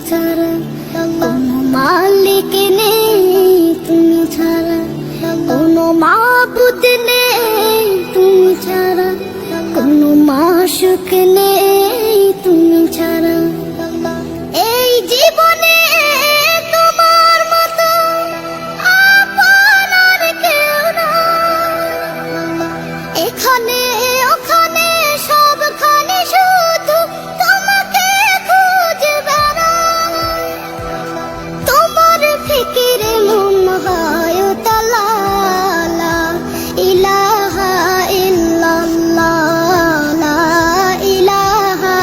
ছাড়া কোনো মালিক নেই, তুমি ছাড়া কোনো মাবুদ নেই, তুমি ছাড়া কোনো মাশুক নেই, তুমি ছাড়া এই জীবনে তোমার মতো আপন আর কেউ নাই। এখানে ওখানে সবখানে শুধু তোমাকে খুঁজে বেড়াই, তোমার ফিকিরে মন হয় উতলা। লা ইলাহা ইল্লাল্লাহ, লা ইলাহা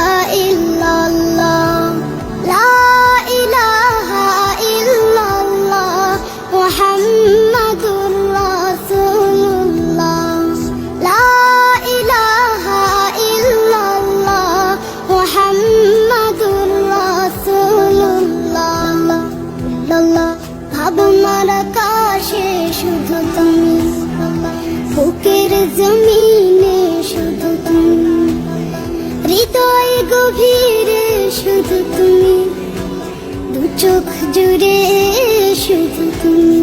ইল্লাল্লাহ, লা ইলাহা ইল্লাল্লাহ, মুহাম্মাদুর রাসূলুল্লাহ, লা ইলাহা ইল্লাল্লাহ, মুহাম্মাদুর রাসূলুল্লাহ। ভাবনার আকাশে শুধু তুমি, বুকের জমিনে শুধু তুমি, হৃদয় গভীরে শুধু তুমি, দু চোখ জুড়ে শুধু তুমি।